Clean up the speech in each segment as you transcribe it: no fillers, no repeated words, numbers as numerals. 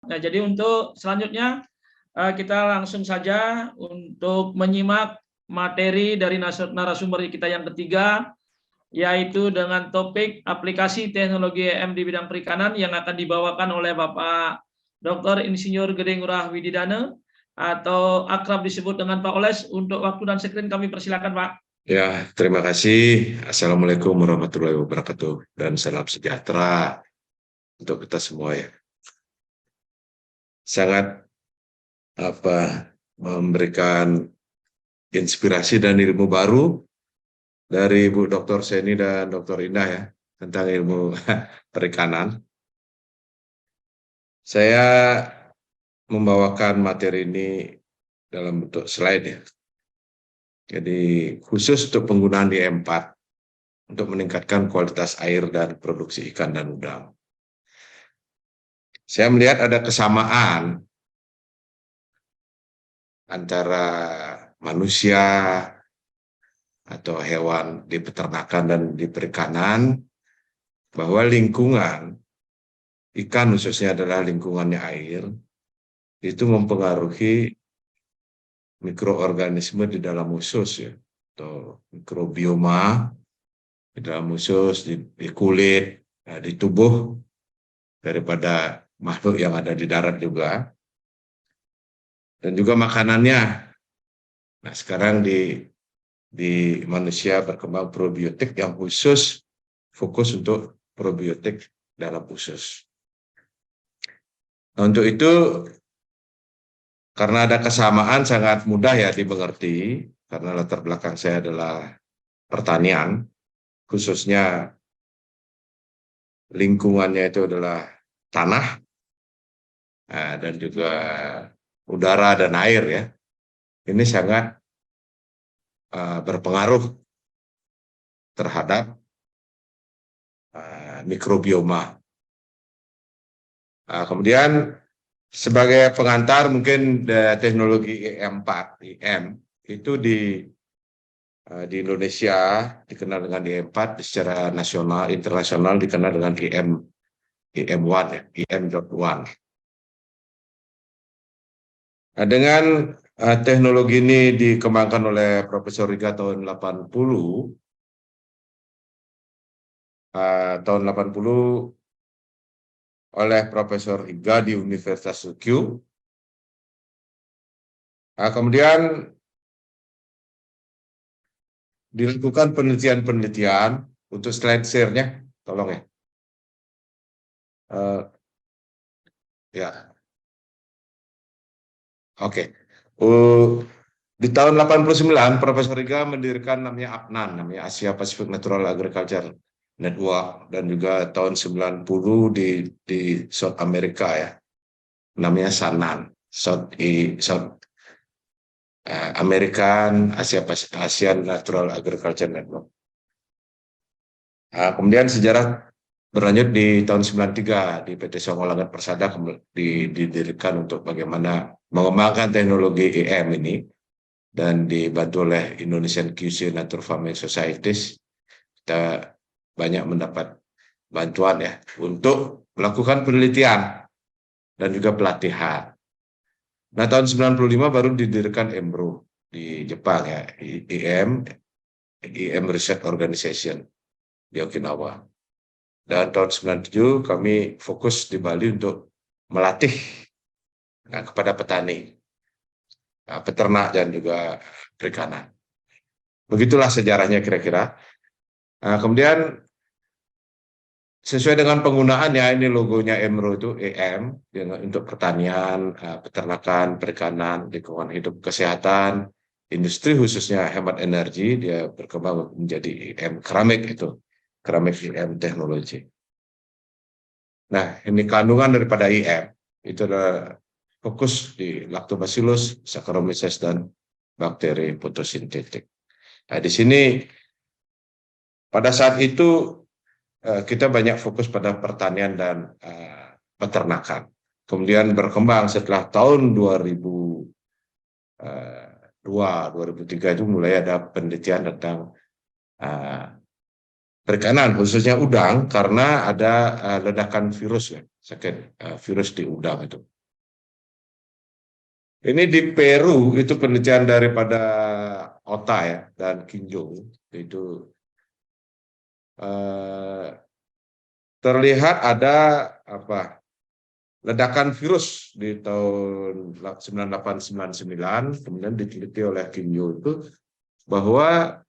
Nah, jadi untuk selanjutnya kita langsung saja untuk menyimak materi dari narasumber kita yang ketiga, yaitu dengan topik aplikasi teknologi EM di bidang perikanan yang akan dibawakan oleh Bapak Dr. Insinyur Gede Ngurah Wididana atau akrab disebut dengan Pak Oles. Untuk waktu dan screen kami persilakan, Pak. Ya, terima kasih. Assalamualaikum warahmatullahi wabarakatuh dan salam sejahtera untuk kita semua ya. Sangat memberikan inspirasi dan ilmu baru dari Bu Dr. Seni dan Dr. Indah ya tentang ilmu perikanan. Saya membawakan materi ini dalam bentuk slide ya. Jadi khusus untuk penggunaan di E4 untuk meningkatkan kualitas air dan produksi ikan dan udang. Saya melihat ada kesamaan antara manusia atau hewan di peternakan dan di perikanan, bahwa lingkungan ikan khususnya adalah lingkungannya air, itu mempengaruhi mikroorganisme di dalam usus ya, atau mikrobioma di dalam usus, di kulit, di tubuh daripada makhluk yang ada di darat juga, dan juga makanannya. Nah, sekarang di manusia berkembang probiotik yang khusus fokus untuk probiotik dalam usus. Nah, untuk itu karena ada kesamaan sangat mudah ya dimengerti, karena latar belakang saya adalah pertanian, khususnya lingkungannya itu adalah tanah dan juga udara dan air ya. Ini sangat berpengaruh terhadap mikrobioma. Kemudian sebagai pengantar mungkin teknologi EM4, IM itu di Indonesia dikenal dengan IM4, secara nasional, internasional dikenal dengan IM1 ya, IM.1. Nah, dengan teknologi ini dikembangkan oleh Profesor Riga tahun 80, oleh Profesor Riga di Universitas Tokyo. Kemudian dilakukan penelitian-penelitian untuk slide share-nya, tolong ya. Ya, oke. Di tahun 89, Profesor Riga mendirikan namanya APNAN, namanya Asia Pacific Natural Agriculture Network, dan juga tahun 90 di South America ya, namanya SANAN, South American Asian Natural Agriculture Network. Kemudian sejarah berlanjut di tahun 93 di PT Songolangan Persada didirikan untuk bagaimana mengembangkan teknologi EM ini, dan dibantu oleh Indonesian QC Nature Farming Societies. Kita banyak mendapat bantuan ya untuk melakukan penelitian dan juga pelatihan. Nah, tahun 95 baru didirikan EMRO di Jepang ya, EM Research Organization di Okinawa. Dan tahun 97 kami fokus di Bali untuk melatih kepada petani, peternak dan juga perikanan. Begitulah sejarahnya kira-kira. Kemudian sesuai dengan penggunaannya, ini logonya EMRO itu EM untuk pertanian, peternakan, perikanan, lingkungan hidup, kesehatan, industri khususnya hemat energi, dia berkembang menjadi EM keramik, itu keramik EM teknologi. Nah, ini kandungan daripada EM itu adalah fokus di Lactobacillus, Saccharomyces, dan bakteri fotosintetik. Nah, di sini pada saat itu kita banyak fokus pada pertanian dan peternakan. Kemudian berkembang setelah tahun 2002-2003 itu mulai ada penelitian tentang perikanan, khususnya udang, karena ada ledakan virus ya, sakit virus di udang itu. Ini di Peru, itu penelitian daripada Ota ya dan Kinjo. Itu terlihat ada ledakan virus di tahun 9899, kemudian diteliti oleh Kinjo itu bahwa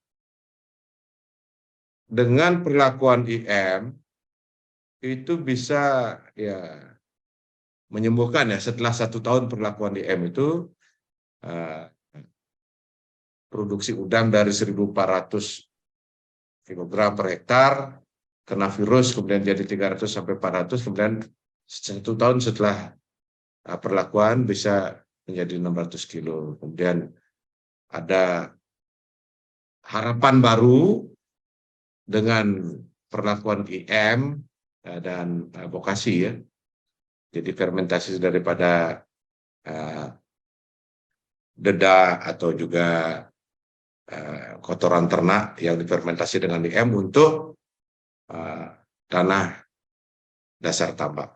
dengan perlakuan IM itu bisa ya menyembuhkan ya, setelah 1 tahun perlakuan IM itu produksi udang dari 1.400 kg per hektar kena virus, kemudian jadi 300 sampai 400, kemudian 1 tahun setelah perlakuan bisa menjadi 600 kilo. Kemudian ada harapan baru dengan perlakuan IM dan vokasi ya. Jadi fermentasi daripada dedak atau juga kotoran ternak yang difermentasi dengan IM untuk tanah dasar tambak.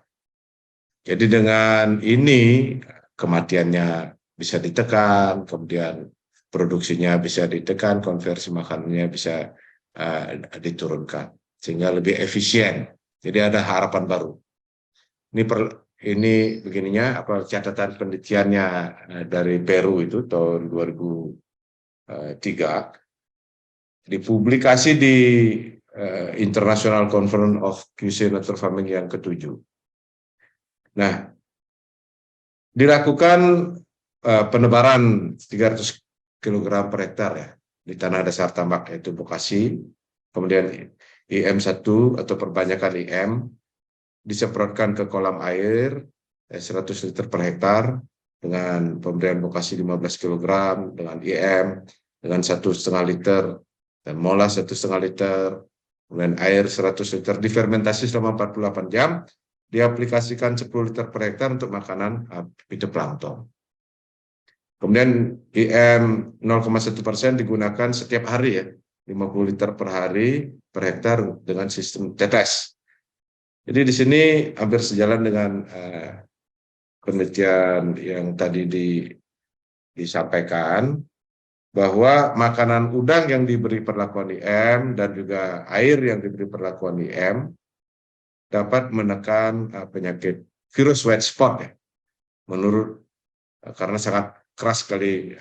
Jadi dengan ini kematiannya bisa ditekan, kemudian produksinya bisa ditekan, konversi makanannya bisa diturunkan sehingga lebih efisien. Jadi ada harapan baru. Ini begininya catatan penelitiannya dari Peru itu tahun 2003, dipublikasi di International Conference of QC Natural Farming yang ke-7. Nah, dilakukan penebaran 300 kg per hektar ya di tanah dasar tambak, yaitu vokasi, kemudian IM1 atau perbanyakan IM disemprotkan ke kolam air 100 liter per hektar dengan pemberian vokasi 15 kg dengan IM dengan 1,5 liter dan molas 1,5 liter, kemudian air 100 liter difermentasi selama 48 jam, diaplikasikan 10 liter per hektar untuk makanan fitoplankton. Kemudian IM 0,1% digunakan setiap hari ya, 50 liter per hari per hektar dengan sistem tetes. Jadi di sini hampir sejalan dengan penelitian yang tadi disampaikan, bahwa makanan udang yang diberi perlakuan IM dan juga air yang diberi perlakuan IM dapat menekan penyakit virus white spot ya, karena sangat keras sekali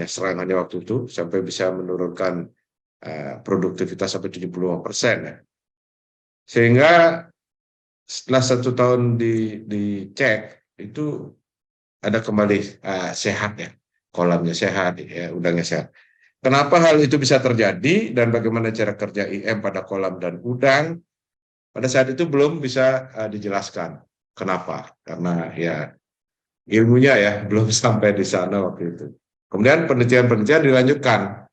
serangannya waktu itu sampai bisa menurunkan produktivitas sampai 75% ya. Sehingga setelah 1 tahun dicek itu ada kembali sehat ya, kolamnya sehat, ya, udangnya sehat. Kenapa hal itu bisa terjadi dan bagaimana cara kerja IM pada kolam dan udang? Pada saat itu belum bisa dijelaskan. Kenapa? Karena ya ilmunya ya belum sampai di sana waktu itu. Kemudian penelitian-penelitian dilanjutkan.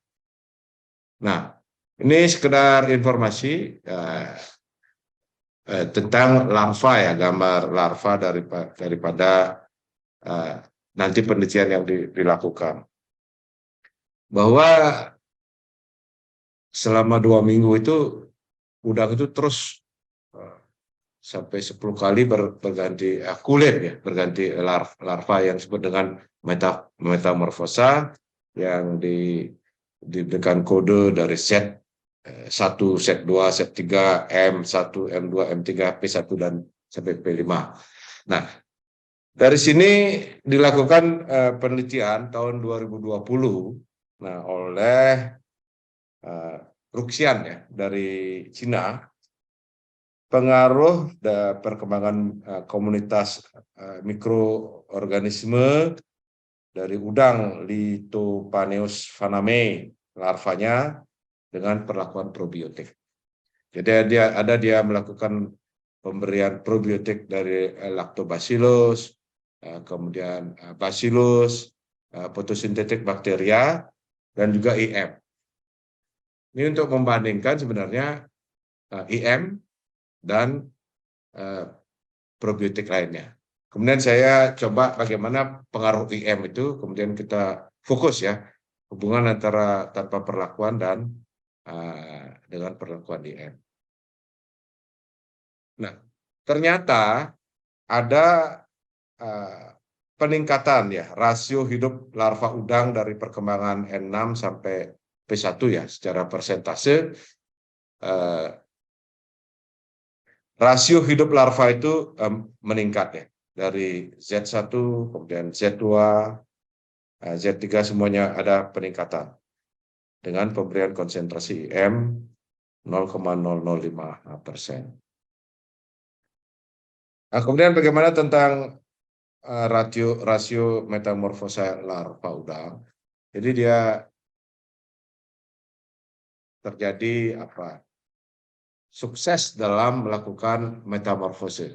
Nah, ini sekedar informasi tentang larva ya, gambar larva daripada nanti penelitian yang dilakukan. Bahwa selama 2 minggu itu udang itu terus sampai 10 kali berganti kulit ya, berganti larva yang disebut dengan metamorfosa yang diberikan kode dari set 1, set 2, set 3, M1, M2, M3, P1 dan sampai P5. Nah, dari sini dilakukan penelitian tahun 2020 oleh Ruxian ya dari Cina, pengaruh perkembangan komunitas mikroorganisme dari udang Lithopaneus faname larvanya dengan perlakuan probiotik. Jadi dia melakukan pemberian probiotik dari Lactobacillus, kemudian Bacillus, fotosintetik bakteria, dan juga IM. Ini untuk membandingkan sebenarnya IM dan probiotik lainnya. Kemudian saya coba bagaimana pengaruh IM itu, kemudian kita fokus ya, hubungan antara tanpa perlakuan dan dengan perlakuan IM. Nah, ternyata ada peningkatan ya rasio hidup larva udang dari perkembangan N6 sampai P1 ya secara persentase. Rasio hidup larva itu meningkat ya dari Z1 kemudian Z2 Z3 semuanya ada peningkatan dengan pemberian konsentrasi IM 0,005%. Nah, kemudian bagaimana tentang rasio metamorfosa larva udang? Jadi dia terjadi sukses dalam melakukan metamorfosis,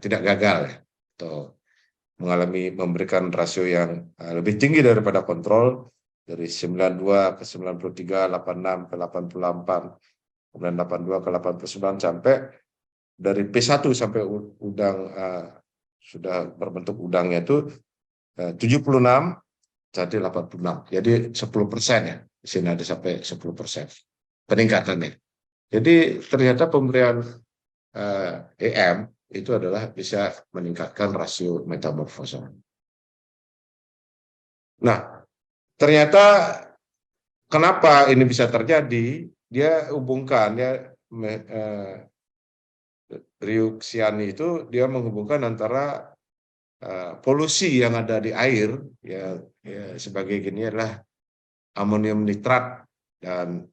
tidak gagal ya, atau memberikan rasio yang lebih tinggi daripada kontrol dari 92 ke 93, 86 ke 88, kemudian 82 ke 89 sampai dari P1 sampai udang sudah berbentuk udangnya itu 76 jadi 86. Jadi 10% ya. Di sini ada sampai 10% peningkatannya. Jadi ternyata pemberian EM itu adalah bisa meningkatkan rasio metamorfosa. Nah, ternyata kenapa ini bisa terjadi? Dia hubungkan ya Ryuksiani itu dia menghubungkan antara polusi yang ada di air ya sebagai gini adalah amonium nitrat dan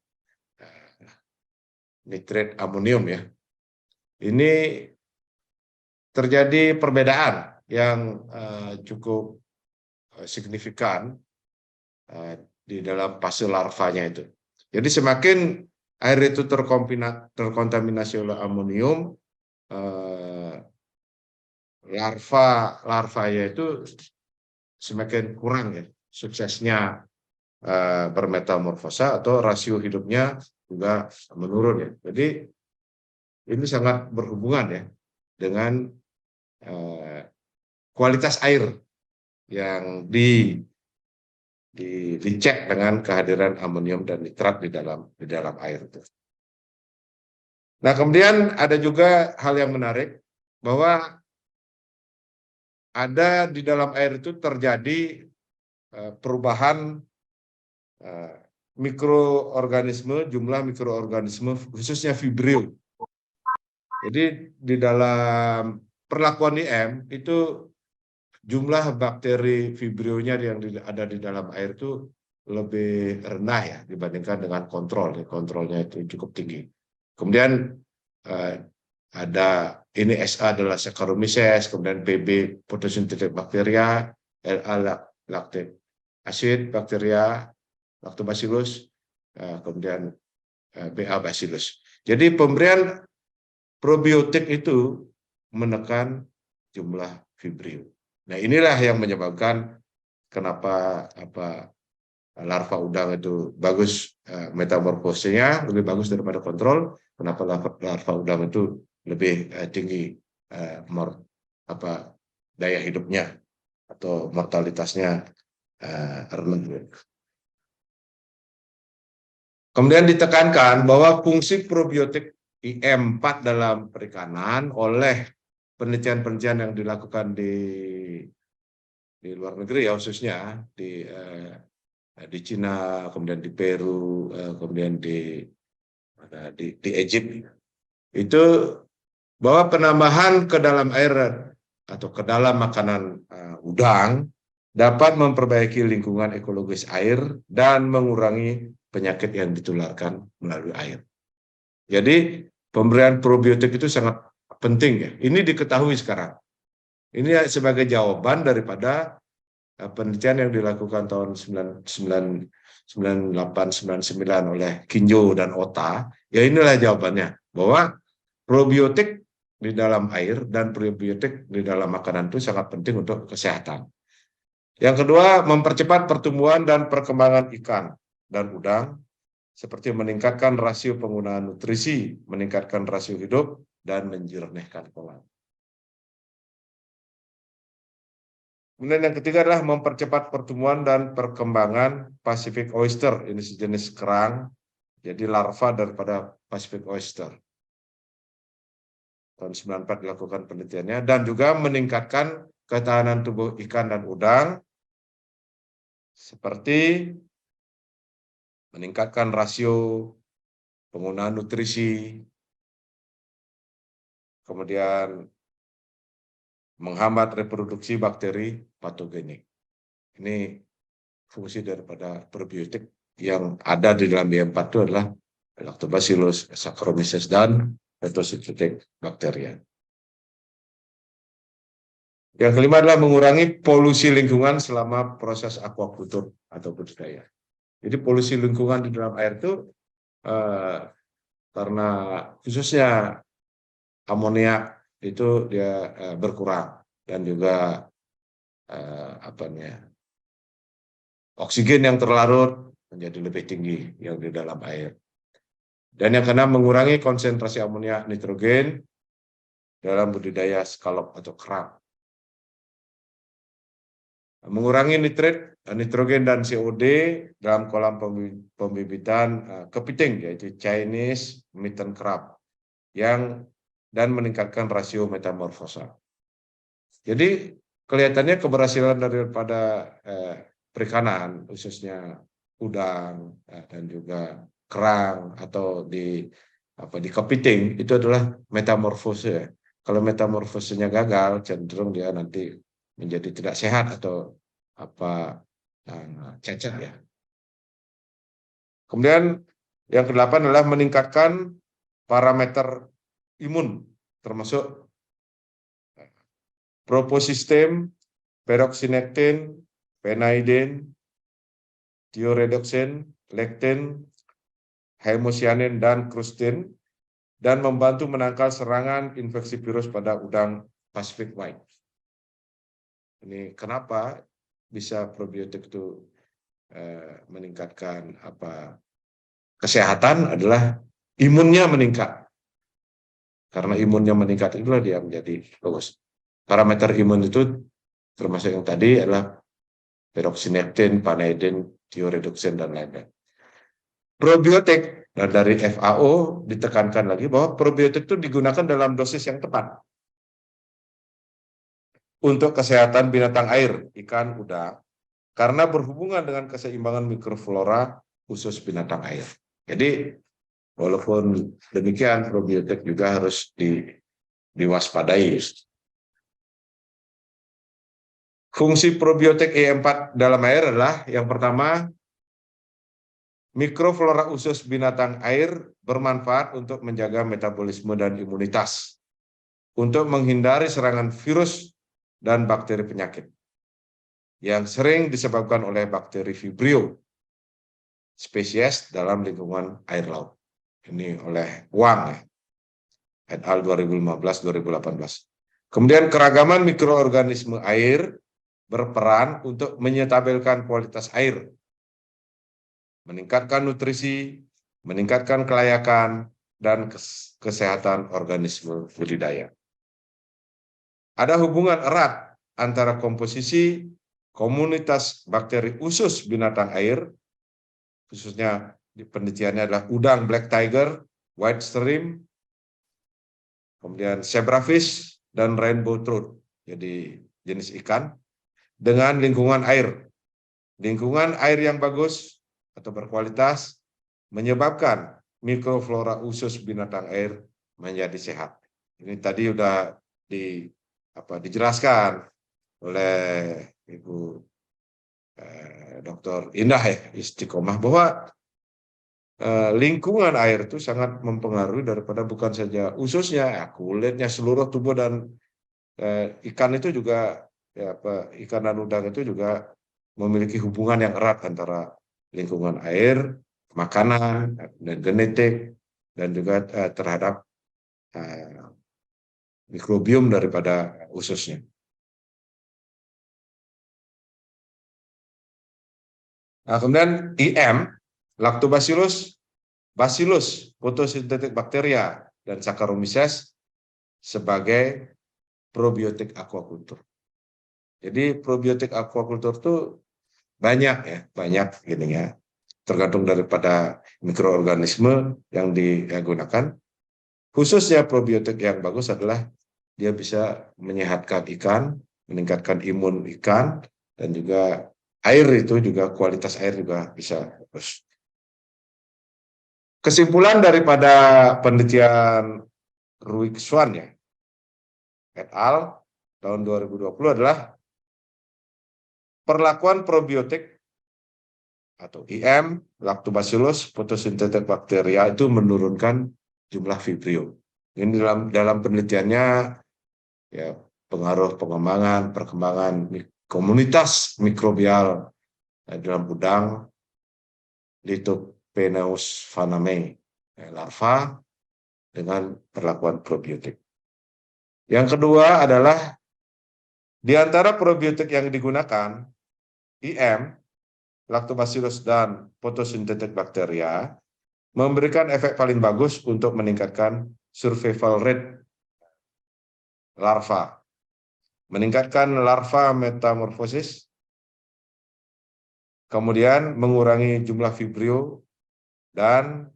nitrat amonium ya. Ini terjadi perbedaan yang cukup signifikan di dalam fase larvanya itu. Jadi semakin air itu terkontaminasi oleh amonium, larvanya itu semakin kurang ya suksesnya bermetamorfosa atau rasio hidupnya juga menurun ya. Jadi ini sangat berhubungan ya dengan kualitas air yang dicek dengan kehadiran amonium dan nitrat di dalam air itu. Nah, kemudian ada juga hal yang menarik bahwa ada di dalam air itu terjadi perubahan mikroorganisme, jumlah mikroorganisme khususnya Vibrio. Jadi di dalam perlakuan IM itu jumlah bakteri Vibrionya yang ada di dalam air itu lebih rendah ya dibandingkan dengan kontrol. Kontrolnya itu cukup tinggi. Kemudian ada ini SA adalah Saccharomyces, kemudian PB photosynthetic bacteria, LA lactic acid bacteria, Lactobacillus, kemudian BA Bacillus. Jadi pemberian probiotik itu menekan jumlah Vibrio. Nah, inilah yang menyebabkan kenapa larva udang itu bagus metamorfosenya lebih bagus daripada kontrol. Kenapa larva udang itu lebih tinggi daya hidupnya atau mortalitasnya rendah. Kemudian ditekankan bahwa fungsi probiotik IM4 dalam perikanan oleh penelitian-penelitian yang dilakukan di luar negeri ya khususnya di Cina, kemudian di Peru, kemudian di Egypt itu bahwa penambahan ke dalam air atau ke dalam makanan udang dapat memperbaiki lingkungan ekologis air dan mengurangi penyakit yang ditularkan melalui air. Jadi pemberian probiotik itu sangat penting ya. Ini diketahui sekarang. Ini sebagai jawaban daripada penelitian yang dilakukan tahun 98-99 oleh Kinjo dan Ota. Ya inilah jawabannya bahwa probiotik di dalam air dan probiotik di dalam makanan itu sangat penting untuk kesehatan. Yang kedua, mempercepat pertumbuhan dan perkembangan ikan dan udang, seperti meningkatkan rasio penggunaan nutrisi, meningkatkan rasio hidup, dan menjernihkan kolam. Kemudian yang ketiga adalah mempercepat pertumbuhan dan perkembangan Pacific oyster. Ini sejenis kerang, jadi larva daripada Pacific oyster. Tahun 94 dilakukan penelitiannya, dan juga meningkatkan ketahanan tubuh ikan dan udang, seperti meningkatkan rasio penggunaan nutrisi, kemudian menghambat reproduksi bakteri patogenik. Ini fungsi daripada probiotik yang ada di dalam B4 itu adalah Lactobacillus, Saccharomyces, dan Heterozygote bakteria. Yang kelima adalah mengurangi polusi lingkungan selama proses aquaculture atau budidaya. Jadi polusi lingkungan di dalam air itu karena khususnya amoniak itu dia berkurang, dan juga oksigen yang terlarut menjadi lebih tinggi yang di dalam air. Dan yang keenam, mengurangi konsentrasi amoniak nitrogen dalam budidaya scallop atau kerang. Mengurangi nitrit, nitrogen, dan COD dalam kolam pembibitan kepiting, yaitu Chinese mitten crab, dan meningkatkan rasio metamorfosa. Jadi kelihatannya keberhasilan daripada perikanan, khususnya udang dan juga kerang atau di kepiting, itu adalah metamorfose. Kalau metamorfosenya gagal, cenderung dia nanti menjadi tidak sehat atau cacat ya. Kemudian yang kedelapan adalah meningkatkan parameter imun, termasuk proposistem, peroxinectin, penaiden, thioredoxin, lectin, hemocyanin, dan crustin, dan membantu menangkal serangan infeksi virus pada udang Pacific White. Ini kenapa bisa probiotik itu meningkatkan kesehatan, adalah imunnya meningkat. Karena imunnya meningkat itulah dia menjadi bagus. Parameter imun itu termasuk yang tadi adalah peroxinectin, penaiden, thioredoxin, dan lain-lain. Probiotik, dan dari FAO ditekankan lagi bahwa probiotik itu digunakan dalam dosis yang tepat untuk kesehatan binatang air, ikan, udang, karena berhubungan dengan keseimbangan mikroflora khusus binatang air. Jadi, walaupun demikian, probiotik juga harus diwaspadai. Fungsi probiotik E4 dalam air adalah, yang pertama, mikroflora usus binatang air bermanfaat untuk menjaga metabolisme dan imunitas, untuk menghindari serangan virus dan bakteri penyakit yang sering disebabkan oleh bakteri Vibrio spesies dalam lingkungan air laut. Ini oleh Wang et al. 2015-2018. Kemudian keragaman mikroorganisme air berperan untuk menyetabilkan kualitas air, meningkatkan nutrisi, meningkatkan kelayakan, dan kesehatan organisme budidaya. Ada hubungan erat antara komposisi komunitas bakteri usus binatang air, khususnya penelitiannya adalah udang black tiger, white shrimp, kemudian zebrafish, dan rainbow trout, jadi jenis ikan, dengan lingkungan air. Lingkungan air yang bagus atau berkualitas menyebabkan mikroflora usus binatang air menjadi sehat. Ini tadi sudah dijelaskan oleh Ibu Dr. Indah Istiqomah bahwa lingkungan air itu sangat mempengaruhi daripada bukan saja ususnya, kulitnya, seluruh tubuh, dan ikan itu juga ikan dan udang itu juga memiliki hubungan yang erat antara lingkungan air, makanan, dan genetik, dan juga terhadap mikrobiom daripada ususnya. Nah, kemudian IM, Lactobacillus, Bacillus photosynthetic bacteria, dan Saccharomyces sebagai probiotik aquaculture. Jadi probiotik aquaculture itu banyak gini ya, tergantung daripada mikroorganisme yang digunakan. Khususnya probiotik yang bagus adalah dia bisa menyehatkan ikan, meningkatkan imun ikan, dan juga air itu juga kualitas air juga bisa bagus. Kesimpulan daripada penelitian Ruik Swan ya, et al. Tahun 2020 adalah perlakuan probiotik atau IM, Lactobacillus photosynthetic bacteria itu menurunkan jumlah Vibrio. Ini dalam penelitiannya ya pengaruh perkembangan komunitas mikrobial dalam udang Lithopenaeus vannamei larva dengan perlakuan probiotik. Yang kedua adalah di antara probiotik yang digunakan, IM, Lactobacillus dan photosynthetic bacteria memberikan efek paling bagus untuk meningkatkan survival rate larva, meningkatkan larva metamorfosis, kemudian mengurangi jumlah Vibrio, dan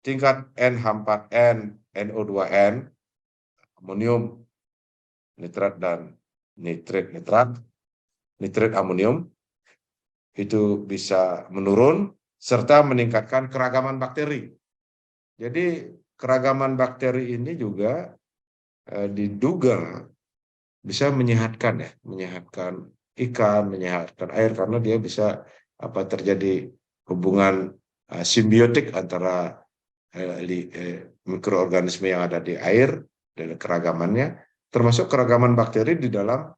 tingkat N-H4N, NO2N, amonium nitrat dan nitrit amonium itu bisa menurun serta meningkatkan keragaman bakteri. Jadi keragaman bakteri ini juga diduga bisa menyehatkan ikan, menyehatkan air karena dia bisa terjadi hubungan simbiotik antara mikroorganisme yang ada di air dan keragamannya, termasuk keragaman bakteri di dalam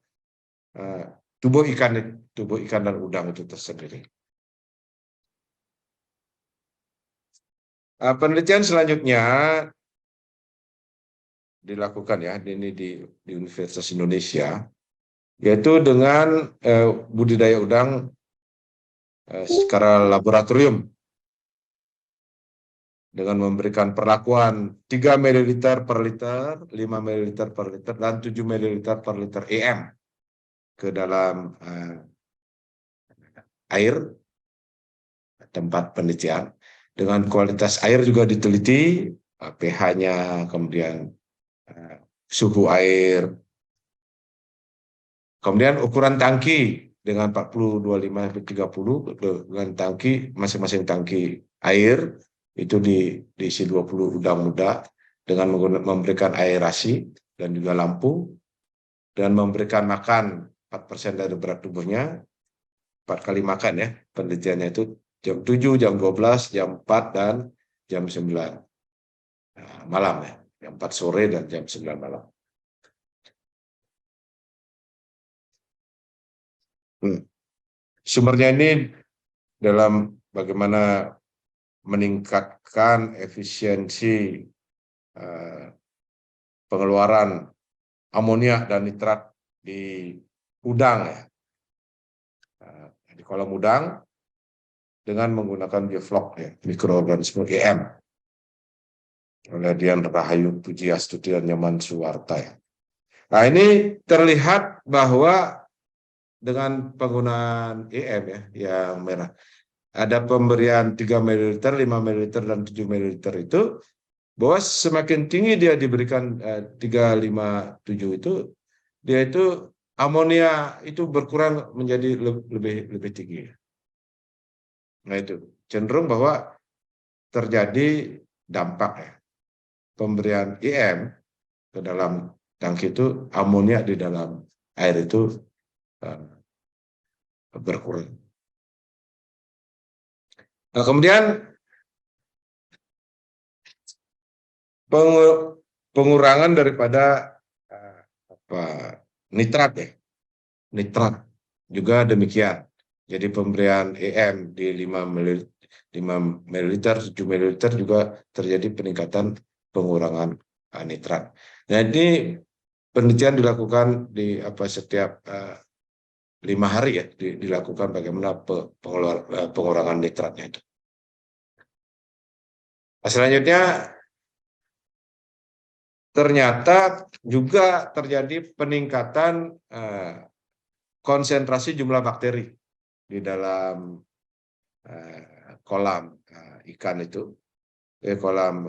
tubuh ikan dan udang itu tersendiri. Penelitian selanjutnya dilakukan ya ini di Universitas Indonesia, yaitu dengan budidaya udang secara laboratorium dengan memberikan perlakuan 3 ml per liter, 5 ml per liter, dan 7 ml per liter EM ke dalam air tempat penelitian. Dengan kualitas air juga diteliti, pH-nya, kemudian suhu air, kemudian ukuran tangki dengan 40, 25, 30 dengan tangki, masing-masing tangki air itu diisi 20 udang muda dengan memberikan aerasi dan juga lampu, dan memberikan makan 4% dari berat tubuhnya, 4 kali makan ya, penelitiannya itu jam 7, jam 12, jam 4, dan jam 9 malam ya, jam 4 sore dan jam 9 malam. Sumbernya ini dalam bagaimana meningkatkan efisiensi pengeluaran amonia dan nitrat di udang ya, di kolam udang dengan menggunakan bioflok ya, mikroorganisme EM, oleh Dian Rahayu Pujiastuti dan Nyoman Suwarta ya. Nah ini terlihat bahwa dengan penggunaan EM ya yang merah, ada pemberian 3 ml, 5 ml, dan 7 ml itu, bahwa semakin tinggi dia diberikan 3, 5, 7 itu, dia itu amonia itu berkurang menjadi lebih tinggi. Nah itu cenderung bahwa terjadi dampak ya, pemberian IM ke dalam tangki itu, amonia di dalam air itu berkurang. Nah, kemudian pengurangan daripada nitrat ya, nitrat juga demikian. Jadi pemberian EM di 5 ml, 7 ml juga terjadi peningkatan pengurangan nitrat. Nah ini penelitian dilakukan di setiap 5 hari ya, dilakukan bagaimana pengurangan nitratnya itu. Selanjutnya ternyata juga terjadi peningkatan konsentrasi jumlah bakteri di dalam kolam ikan itu, kolam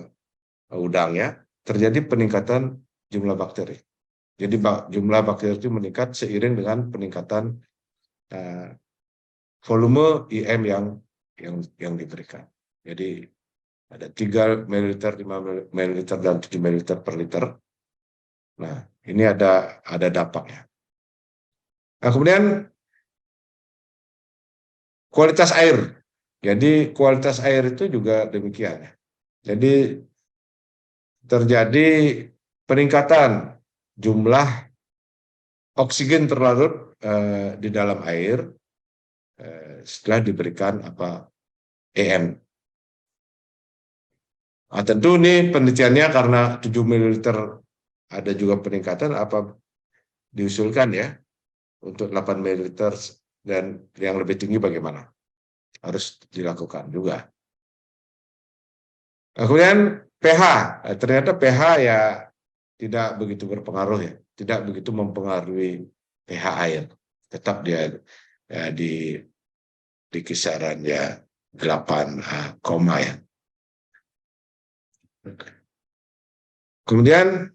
udangnya, terjadi peningkatan jumlah bakteri. Jadi jumlah bakteri itu meningkat seiring dengan peningkatan volume IM yang diberikan. Jadi ada 3 ml, 5 ml, dan 7 ml per liter. Nah, ini ada dampaknya. Nah, kemudian kualitas air. Jadi kualitas air itu juga demikian. Jadi terjadi peningkatan jumlah oksigen terlarut di dalam air setelah diberikan EM. Nah, tentu ini penelitiannya karena 7 ml ada juga peningkatan diusulkan ya untuk 8 ml dan yang lebih tinggi bagaimana? Harus dilakukan juga. Nah, kemudian pH, ternyata pH ya tidak begitu berpengaruh ya, tidak begitu mempengaruhi pH air, tetap dia ya, di kisaran ya 8, ya. Kemudian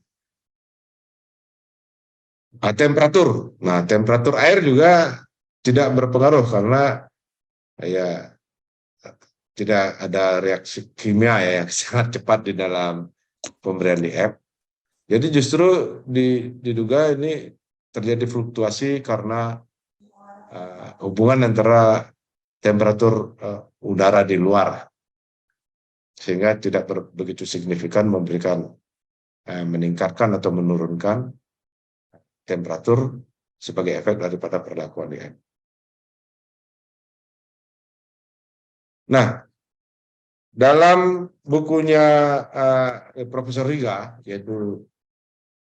temperatur. Nah, temperatur air juga tidak berpengaruh karena ya tidak ada reaksi kimia ya yang sangat cepat di dalam pemberian IM. Jadi justru diduga ini terjadi fluktuasi karena hubungan antara temperatur udara di luar, sehingga tidak begitu signifikan meningkatkan atau menurunkan temperatur sebagai efek daripada perlakuan IM. Nah, dalam bukunya Profesor Riga, yaitu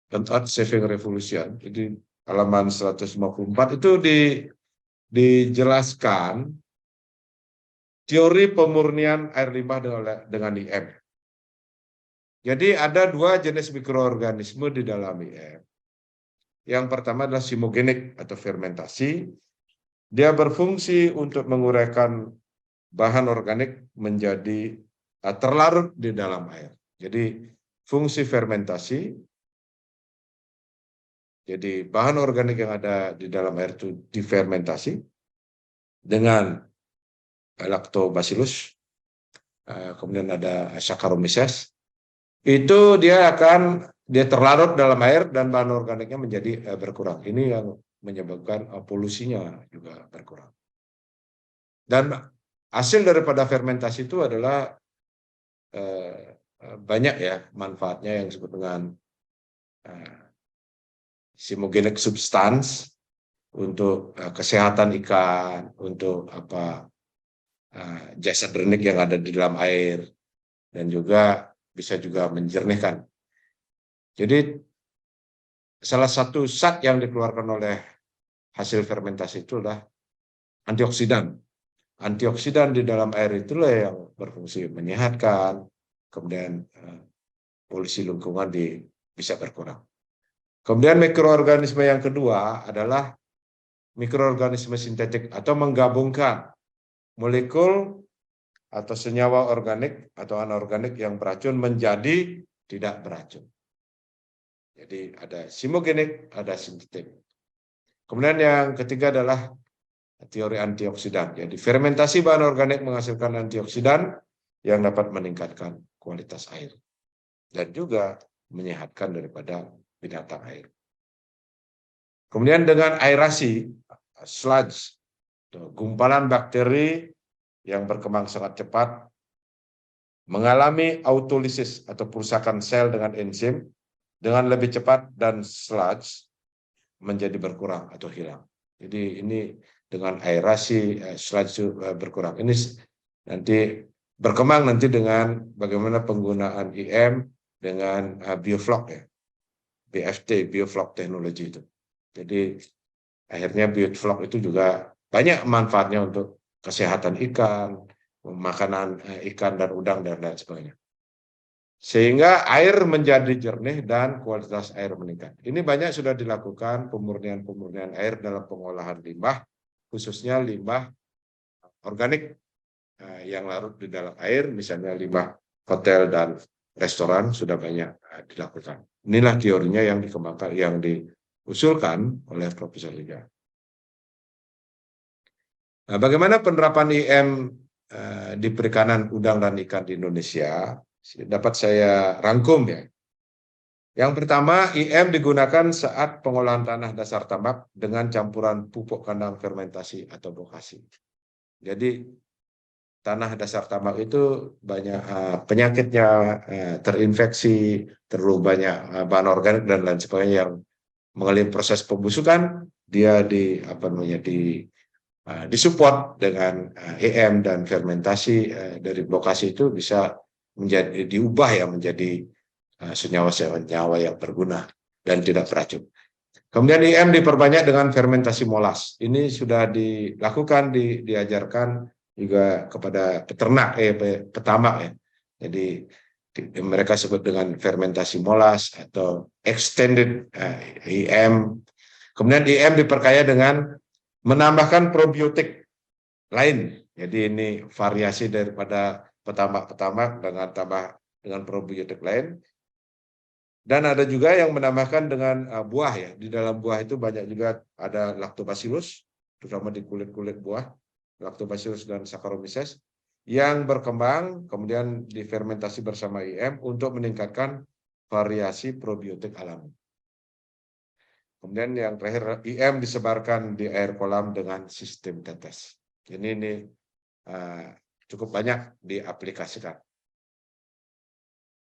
Earth Saving Revolution, jadi halaman 154, itu dijelaskan teori pemurnian air limbah dengan IM. Jadi ada 2 jenis mikroorganisme di dalam IM. Yang pertama adalah simogenik atau fermentasi. Dia berfungsi untuk menguraikan bahan organik menjadi terlarut di dalam air. Jadi fungsi fermentasi, jadi bahan organik yang ada di dalam air itu difermentasi dengan lactobacillus, kemudian ada Saccharomyces. Itu dia terlarut dalam air dan bahan organiknya menjadi berkurang. Ini yang menyebabkan polusinya juga berkurang. Dan hasil daripada fermentasi itu adalah banyak ya manfaatnya yang disebut dengan simogenic substance untuk kesehatan ikan, untuk jasa drainik yang ada di dalam air, dan juga bisa juga menjernihkan. Jadi salah satu zat yang dikeluarkan oleh hasil fermentasi itu adalah antioksidan. Antioksidan di dalam air itulah yang berfungsi menyehatkan, kemudian polusi lingkungan bisa berkurang. Kemudian mikroorganisme yang kedua adalah mikroorganisme sintetik atau menggabungkan molekul atau senyawa organik atau anorganik yang beracun menjadi tidak beracun. Jadi ada simogenik, ada sintetik. Kemudian yang ketiga adalah teori antioksidan. Jadi fermentasi bahan organik menghasilkan antioksidan yang dapat meningkatkan kualitas air dan juga menyehatkan daripada binatang air. Kemudian dengan aerasi, sludge, gumpalan bakteri yang berkembang sangat cepat mengalami autolisis atau perusakan sel dengan enzim dengan lebih cepat dan sludge menjadi berkurang atau hilang. Jadi ini dengan aerasi sludge berkurang. Ini nanti berkembang nanti dengan bagaimana penggunaan IM dengan biofloc ya. BFT, biofloc teknologi itu. Jadi akhirnya biofloc itu juga banyak manfaatnya untuk kesehatan ikan, makanan ikan dan udang dan lain sebagainya. Sehingga air menjadi jernih dan kualitas air meningkat. Ini banyak sudah dilakukan pemurnian air dalam pengolahan limbah, khususnya limbah organik yang larut di dalam air, misalnya limbah hotel dan restoran sudah banyak dilakukan. Inilah teorinya yang dikembangkan, yang diusulkan oleh Profesor Liga. Nah, bagaimana penerapan IM di perikanan udang dan ikan di Indonesia? Dapat saya rangkum ya. Yang pertama, IM digunakan saat pengolahan tanah dasar tambak dengan campuran pupuk kandang fermentasi atau bokasi. Jadi tanah dasar tambak itu banyak penyakitnya, terinfeksi, terlalu banyak bahan organik dan lain sebagainya yang mengalami proses pembusukan, dia disupport dengan EM dan fermentasi dari bokasi itu bisa menjadi diubah ya menjadi senyawa-senyawa yang berguna dan tidak beracun. Kemudian IM diperbanyak dengan fermentasi molas. Ini sudah dilakukan, diajarkan juga kepada peternak, petamak ya. Jadi mereka sebut dengan fermentasi molas atau extended IM. Kemudian IM diperkaya dengan menambahkan probiotik lain. Jadi ini variasi daripada petamak-petamak dengan probiotik lain. Dan ada juga yang menambahkan dengan buah ya. Di dalam buah itu banyak juga ada lactobacillus, terutama di kulit-kulit buah, lactobacillus dan Saccharomyces, yang berkembang kemudian difermentasi bersama IM untuk meningkatkan variasi probiotik alami. Kemudian yang terakhir, IM disebarkan di air kolam dengan sistem tetes. Ini cukup banyak diaplikasikan.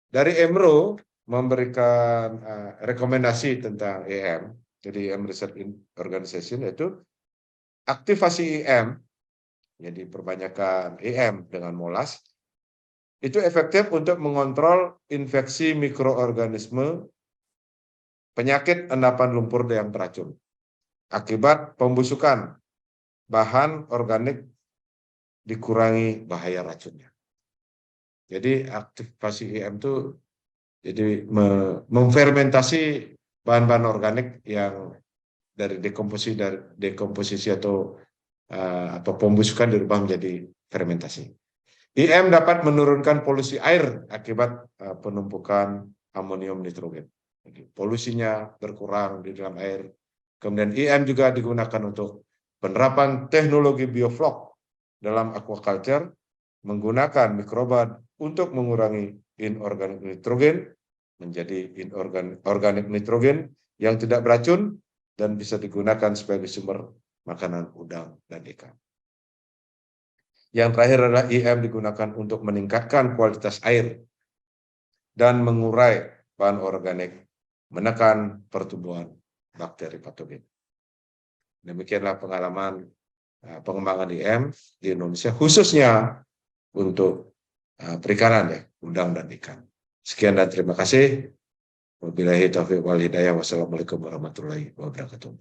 Dari EMRO memberikan rekomendasi tentang IM, jadi IM Research Organization, yaitu aktivasi IM, jadi perbanyakan IM dengan molas, itu efektif untuk mengontrol infeksi mikroorganisme penyakit endapan lumpur yang beracun akibat pembusukan bahan organik dikurangi bahaya racunnya. Jadi aktivasi IM itu jadi memfermentasi bahan-bahan organik yang dari dekomposisi atau pembusukan dirubah menjadi fermentasi. IM dapat menurunkan polusi air akibat penumpukan amonium nitrogen. Jadi, polusinya berkurang di dalam air. Kemudian IM juga digunakan untuk penerapan teknologi bioflok dalam aquaculture, menggunakan mikroba untuk mengurangi inorganik nitrogen menjadi organik nitrogen yang tidak beracun dan bisa digunakan sebagai sumber makanan udang dan ikan. Yang terakhir adalah IM digunakan untuk meningkatkan kualitas air dan mengurai bahan organik, menekan pertumbuhan bakteri patogen. Demikianlah pengalaman pengembangan IM di Indonesia, khususnya untuk perikanan ya, udang dan ikan. Sekian dan terima kasih. Wabillahi taufiq wal hidayah. Wassalamualaikum warahmatullahi wabarakatuh.